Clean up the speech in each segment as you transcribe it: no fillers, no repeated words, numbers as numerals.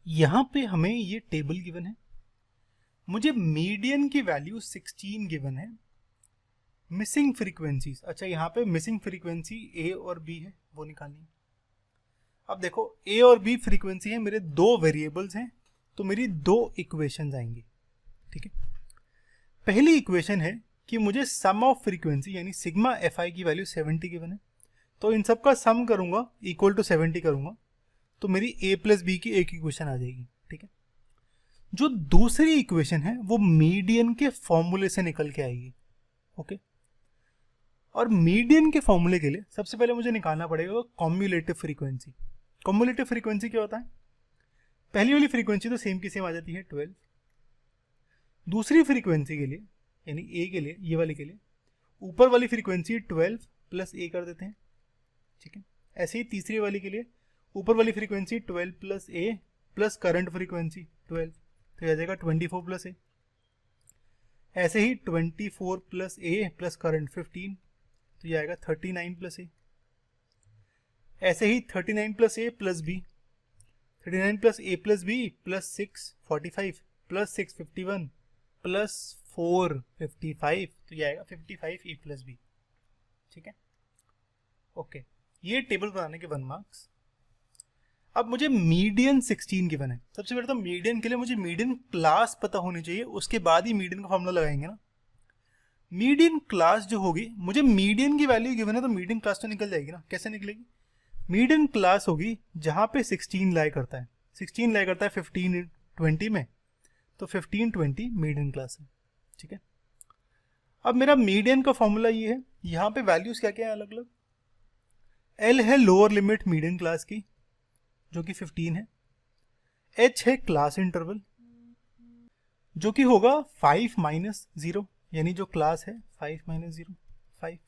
यहाँ पे हमें ये टेबल गिवन है, मुझे मीडियन की वैल्यू 16 गिवन है। मिसिंग फ्रीक्वेंसीज, अच्छा यहाँ पे मिसिंग फ्रीक्वेंसी ए और बी है, वो निकालनी है। अब देखो ए और बी फ्रीक्वेंसी है, मेरे दो वेरिएबल्स हैं, तो मेरी दो इक्वेशंस आएंगी। ठीक है, पहली इक्वेशन है कि मुझे सम ऑफ फ्रीक्वेंसी यानी सिग्मा एफ आई की वैल्यू 70 गिवन है, तो इन सब का सम करूंगा इक्वल टू 70 करूंगा, तो मेरी ए प्लस बी की एक इक्वेशन आ जाएगी। ठीक है, जो दूसरी इक्वेशन है वो मीडियन के फॉर्मूले से निकल के आएगी। ओके, और मीडियन के फॉर्मूले के लिए सबसे पहले मुझे निकालना पड़ेगा कॉम्युलेटिव फ्रीक्वेंसी। कॉम्युलेटिव फ्रीक्वेंसी क्या होता है? पहली वाली फ्रीक्वेंसी तो सेम की सेम आ जाती है 12, दूसरी फ्रीक्वेंसी के लिए यानी ए के लिए, ये वाली के लिए ऊपर वाली फ्रीक्वेंसी 12 प्लस ए कर देते हैं। ठीक है, ऐसे ही तीसरी वाली के लिए ऊपर वाली frequency 12 plus a plus current frequency 12, तो यह आ जाएगा 24 प्लस ए। ऐसे ही 24 प्लस ए प्लस करंट 15, तो यह आएगा 39 प्लस ए। ऐसे ही 39 plus a plus b, 39 plus a plus b plus 6 45 plus 6 51 plus 4 55, तो यह आएगा 55 ए प्लस बी। ठीक है, ओके, ये टेबल बनाने के 1 मार्क्स। अब मुझे मीडियन 16 गिवन है। सबसे पहले तो मीडियन के लिए मुझे मीडियन क्लास पता होनी चाहिए, उसके बाद ही मीडियन का फॉर्मूला लगाएंगे ना। मीडियन क्लास जो होगी, मुझे मीडियन की वैल्यू गिवन है तो मीडियन क्लास तो निकल जाएगी ना। कैसे निकलेगी? मीडियन क्लास होगी जहां पे 16 लाई करता है, 16 लाई करता है 15 20 में, तो 15 20 मीडियन क्लास है। ठीक है, अब मेरा मीडियन का फॉर्मूला ये है, यहाँ पे वैल्यूज क्या क्या है अलग अलग। एल है लोअर लिमिट मीडियन क्लास की जो कि 15 है, एच है क्लास इंटरवल जो कि होगा 5 माइनस 0, यानी जो क्लास है 5 माइनस 0 5,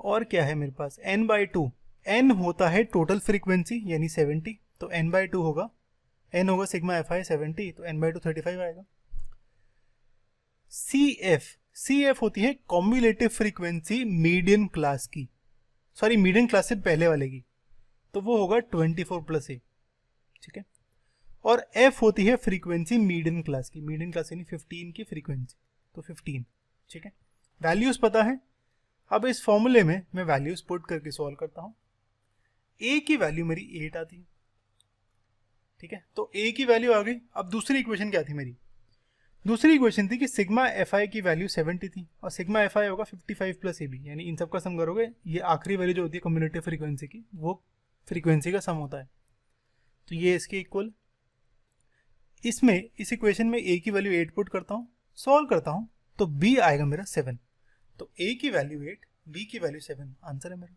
और क्या है मेरे पास n/2, n होता है टोटल फ्रीक्वेंसी यानी 70, तो n/2 होगा, n होगा सिग्मा एफ आई 70, तो n/2 35 आएगा। CF होती है कॉम्युलेटिव फ्रीक्वेंसी मीडियन क्लास की, सॉरी मीडियन क्लास से पहले वाले की, तो वो होगा 24 प्लस ए। ठीक है, और F होती है फ्रीक्वेंसी मीडियन क्लास की, मीडियन क्लास यानी 15 की फ्रीक्वेंसी, तो 15। ठीक है, वैल्यूज पता है। अब इस फॉर्मूले में मैं वैल्यूज पुट करके सॉल्व करता हूं। A की वैल्यू मेरी 8 आती है। ठीक है, तो A की वैल्यू आ गई। अब दूसरी इक्वेशन क्या थी मेरी? दूसरी इक्वेशन थी कि सिग्मा एफ आई की वैल्यू 70 थी, और सिग्मा एफ आई होगा 55 प्लस ए बी, यानी इन सब का सम करोगे, ये आखिरी वैल्यू जो होती है कम्युलेटिव फ्रीक्वेंसी की, वो फ्रीक्वेंसी का सम होता है, तो ये इसके इक्वल। इसमें इस इक्वेशन में ए की वैल्यू 8 पुट करता हूँ, सॉल्व करता हूँ, तो बी आएगा मेरा 7, तो ए की वैल्यू 8, बी की वैल्यू 7, आंसर है मेरा।